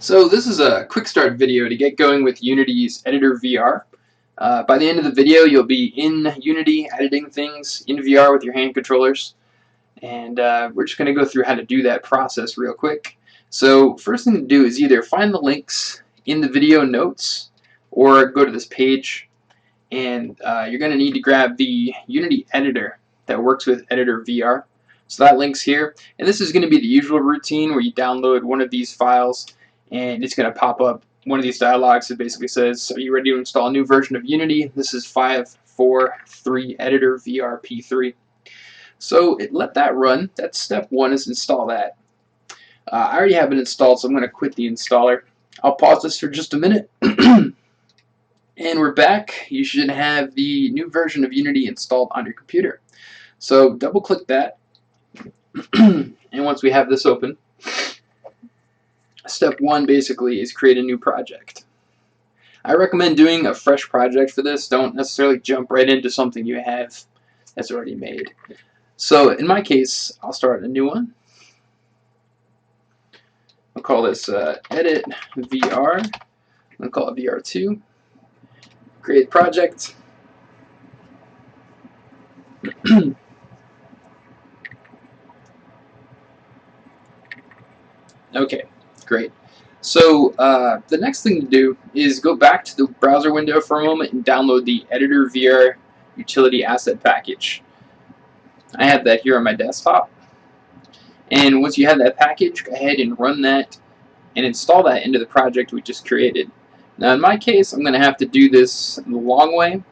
So this is a quick start video to get going with Unity's EditorVR. By the end of the video, you'll be in Unity editing things in VR with your hand controllers, and we're just going to go through how to do that process real quick. So first thing to do is either find the links in the video notes or go to this page, and you're going to need to grab the Unity editor that works with EditorVR. So that link's here, and this is going to be the usual routine where you download one of these files and it's going to pop up one of these dialogues that basically says, are you ready to install a new version of Unity? This is 5.4.3 EditorVR P3. So let that run. That's step one, is install that. I already have it installed, so I'm going to quit the installer. I'll pause this for just a minute. And we're back. You should have the new version of Unity installed on your computer. So double click that. And once we have this open, step one basically is create a new project. I recommend doing a fresh project for this. Don't necessarily jump right into something you have that's already made. So in my case, I'll start a new one. I'll call this EditVR. I'll call it VR2. Create project. Okay, great. So the next thing to do is go back to the browser window for a moment and download the EditorVR Utility Asset package. I have that here on my desktop. And once you have that package, go ahead and run that and install that into the project we just created. Now in my case, I'm going to have to do this the long way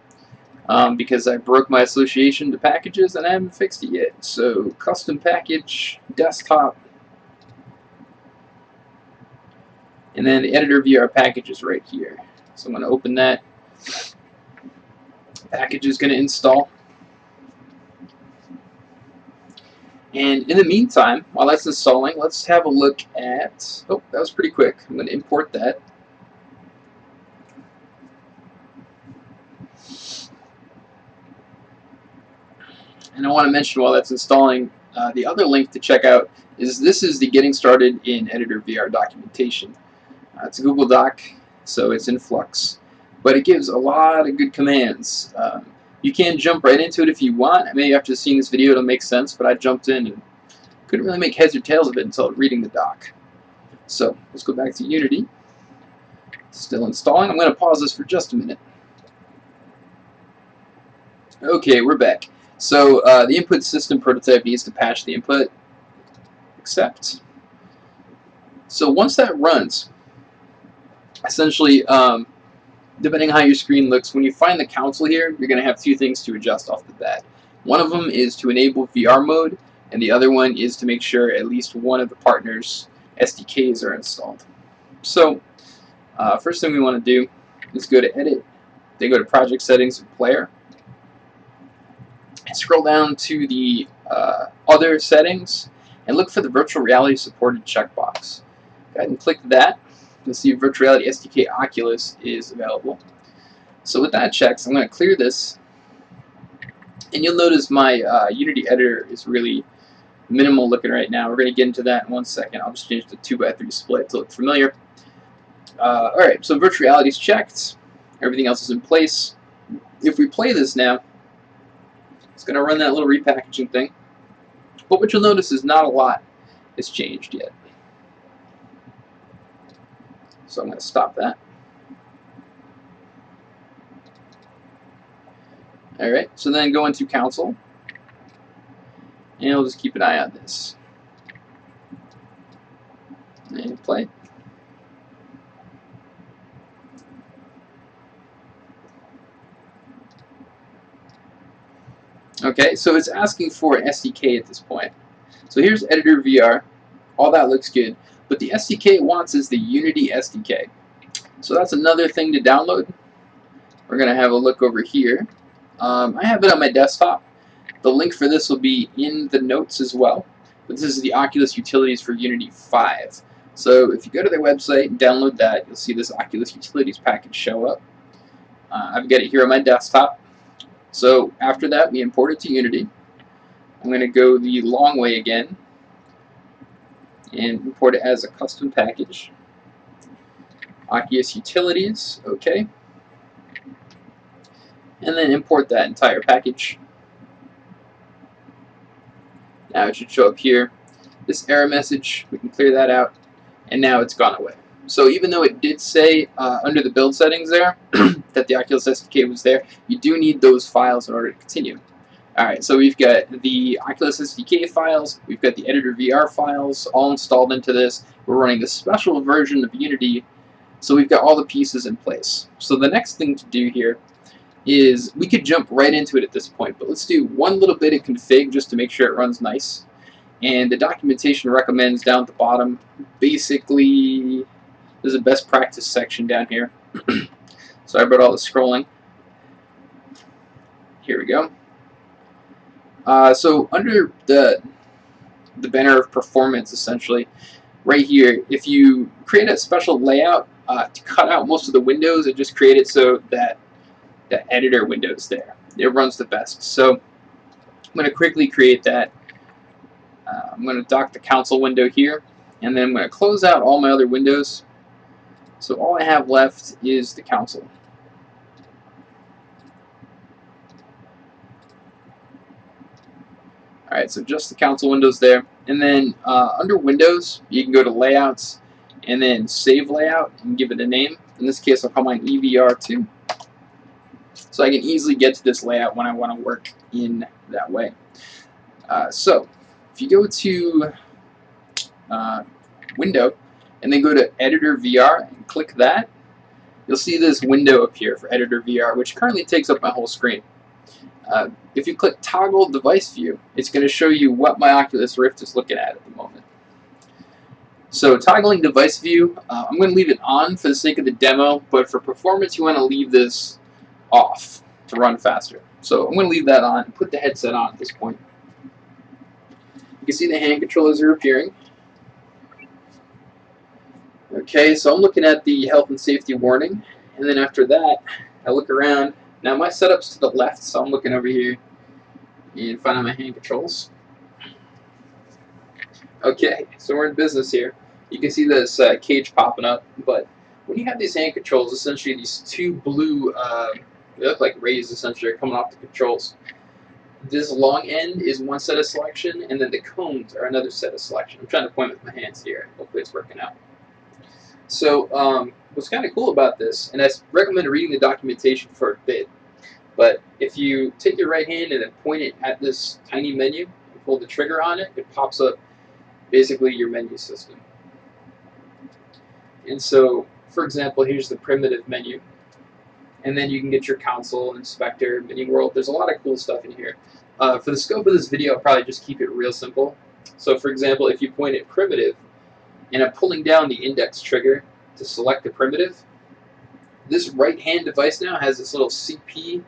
because I broke my association to packages and I haven't fixed it yet. So custom package, desktop, and then the EditorVR package is right here. So I'm going to open that. Package is going to install. And in the meantime, while that's installing, let's have a look at, oh, that was pretty quick. I'm going to import that. And I want to mention while that's installing, the other link to check out is this is the Getting Started in EditorVR Documentation. It's a Google Doc, so it's in flux, but it gives a lot of good commands. You can jump right into it if you want. Maybe after seeing this video it'll make sense, but I jumped in and couldn't really make heads or tails of it until reading the doc. So let's go back to Unity. Still installing. I'm going to pause this for just a minute. Okay, we're back. So the input system prototype needs to patch the input. Accept. So once that runs, essentially, depending on how your screen looks, when you find the console here, you're going to have two things to adjust off the bat. One of them is to enable VR mode, and the other one is to make sure at least one of the partners' SDKs are installed. So first thing we want to do is go to Edit, then go to Project Settings and Player, and scroll down to the Other Settings, and look for the Virtual Reality Supported checkbox. Go ahead and click that. You'll see Virtual Reality SDK Oculus is available. So with that checked, I'm going to clear this, and you'll notice my Unity editor is really minimal looking right now. We're going to get into that in 1 second. I'll just change the 2x3 split to look familiar. Alright, so Virtual Reality is checked. Everything else is in place. If we play this now, it's going to run that little repackaging thing. But what you'll notice is not a lot has changed yet. So I'm going to stop that. Alright, so then go into console, and we'll just keep an eye on this. And play. Okay, so it's asking for an SDK at this point. So here's EditorVR. All that looks good. But the SDK it wants is the Unity SDK. So that's another thing to download. We're going to have a look over here. I have it on my desktop. The link for this will be in the notes as well. But this is the Oculus Utilities for Unity 5. So if you go to their website and download that, you'll see this Oculus Utilities package show up. I've got it here on my desktop. So after that, we import it to Unity. I'm going to go the long way again and import it as a custom package. Oculus Utilities, okay. And then import that entire package. Now it should show up here. This error message, we can clear that out, and now it's gone away. So even though it did say under the build settings there that the Oculus SDK was there, you do need those files in order to continue. Alright, so we've got the Oculus SDK files, we've got the EditorVR files all installed into this. We're running a special version of Unity, so we've got all the pieces in place. So the next thing to do here is we could jump right into it at this point, but let's do one little bit of config just to make sure it runs nice. And the documentation recommends down at the bottom, basically, there's a best practice section down here. Sorry about all the scrolling. Here we go. So under the banner of performance, essentially, right here, if you create a special layout to cut out most of the windows and just create it so that the editor window is there, it runs the best. So I'm going to quickly create that. I'm going to dock the console window here, and then I'm going to close out all my other windows. So all I have left is the console. Alright, so just the console windows there. And then under Windows, you can go to Layouts and then Save Layout and give it a name. In this case, I'll call mine EVR2. So I can easily get to this layout when I want to work in that way. So if you go to Window and then go to EditorVR and click that, you'll see this window appear for EditorVR, which currently takes up my whole screen. If you click Toggle Device View, it's going to show you what my Oculus Rift is looking at the moment. So toggling Device View, I'm going to leave it on for the sake of the demo, but for performance you want to leave this off to run faster. So I'm going to leave that on and put the headset on at this point. You can see the hand controllers are appearing. Okay, so I'm looking at the health and safety warning, and then after that I look around. Now my setup's to the left, so I'm looking over here and finding my hand controls. Okay, so we're in business here. You can see this cage popping up, but when you have these hand controls, essentially these two blue, they look like rays essentially, are coming off the controls. This long end is one set of selection, and then the cones are another set of selection. I'm trying to point with my hands here. Hopefully it's working out. So what's kind of cool about this, and I recommend reading the documentation for a bit, but if you take your right hand and then point it at this tiny menu and pull the trigger on it, it pops up basically your menu system. And so, for example, here's the primitive menu. And then you can get your console, inspector, mini world. There's a lot of cool stuff in here. For the scope of this video, I'll probably just keep it real simple. So for example, if you point at primitive, and I'm pulling down the index trigger to select the primitive, this right hand device now has this little CP,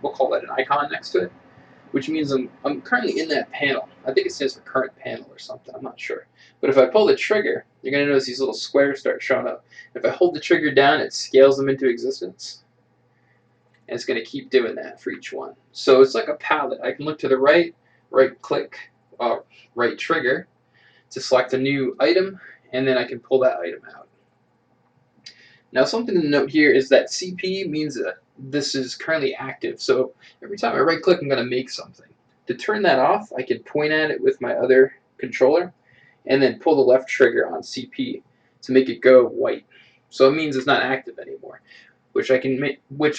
we'll call that an icon next to it, which means I'm currently in that panel. I think it stands for current panel or something, I'm not sure. But if I pull the trigger, you're going to notice these little squares start showing up. If I hold the trigger down, it scales them into existence. And it's going to keep doing that for each one. So it's like a palette. I can look to the right, right click, right trigger to select a new item, and then I can pull that item out. Now something to note here is that CP means that this is currently active. So every time I right click, I'm going to make something. To turn that off, I can point at it with my other controller and then pull the left trigger on CP to make it go white. So it means it's not active anymore, which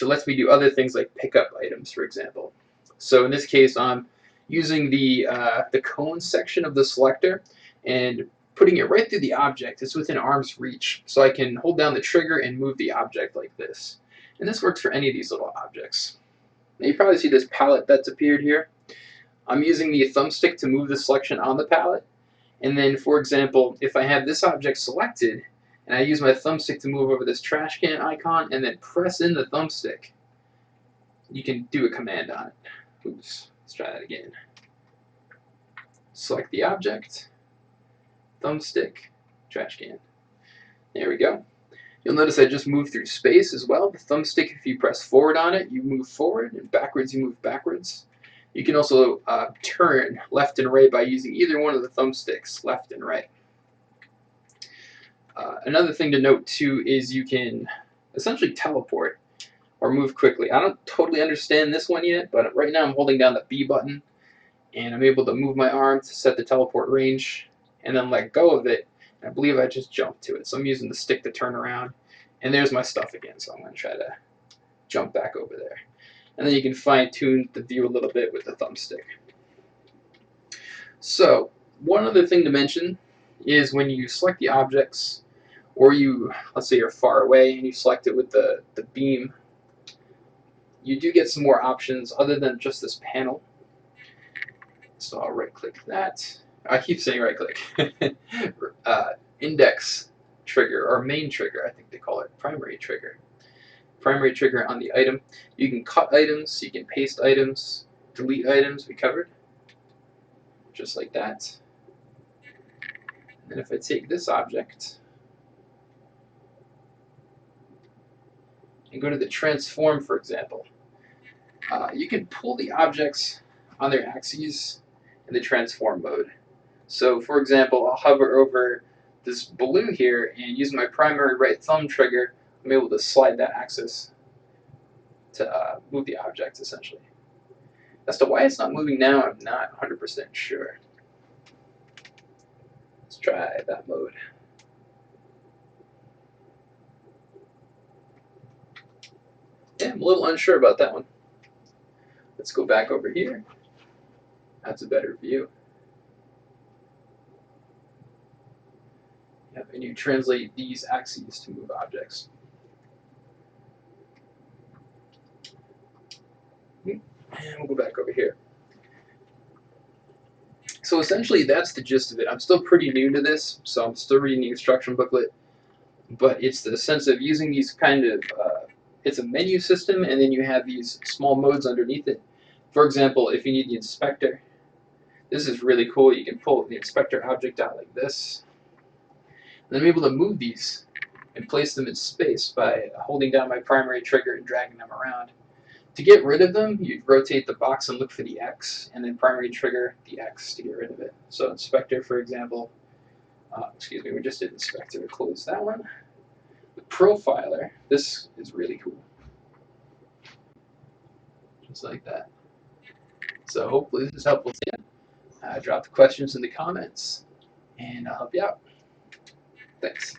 lets me do other things like pick up items, for example. So in this case, I'm using the cone section of the selector and putting it right through the object. It's within arm's reach, so I can hold down the trigger and move the object like this. And this works for any of these little objects. Now you probably see this palette that's appeared here. I'm using the thumbstick to move the selection on the palette. And then, for example, if I have this object selected, and I use my thumbstick to move over this trash can icon and then press in the thumbstick, you can do a command on it. Oops, let's try that again. Select the object, thumbstick, trash can. There we go. You'll notice I just moved through space as well. The thumbstick, if you press forward on it, you move forward, and backwards, you move backwards. You can also turn left and right by using either one of the thumbsticks, left and right. Another thing to note too is you can essentially teleport or move quickly. I don't totally understand this one yet, but right now I'm holding down the B button and I'm able to move my arm to set the teleport range and then let go of it. I believe I just jumped to it, so I'm using the stick to turn around, and there's my stuff again, so I'm going to try to jump back over there. And then you can fine-tune the view a little bit with the thumbstick. So one other thing to mention is when you select the objects, or let's say you're far away and you select it with the beam, you do get some more options other than just this panel. So I'll right-click that. I keep saying right-click. Index trigger, or main trigger, I think they call it, primary trigger. Primary trigger on the item. You can cut items, you can paste items, delete items, we covered. Just like that. And if I take this object and go to the transform, for example, you can pull the objects on their axes in the transform mode. So for example, I'll hover over this blue here and using my primary right thumb trigger, I'm able to slide that axis to move the object essentially. As to why it's not moving now, I'm not 100% sure. Let's try that mode. Yeah, I'm a little unsure about that one. Let's go back over here. That's a better view. Yep, and you translate these axes to move objects. And we'll go back over here. So essentially that's the gist of it. I'm still pretty new to this, so I'm still reading the instruction booklet, but it's the sense of using these kind of, it's a menu system and then you have these small modes underneath it. For example, if you need the inspector, this is really cool. You can pull the inspector object out like this. And I'm able to move these and place them in space by holding down my primary trigger and dragging them around. To get rid of them, you rotate the box and look for the X, and then primary trigger the X to get rid of it. So inspector, for example, excuse me, we just did inspector to close that one. The profiler, this is really cool. Just like that. So hopefully this is helpful to you. Drop the questions in the comments, and I'll help you out. Thanks.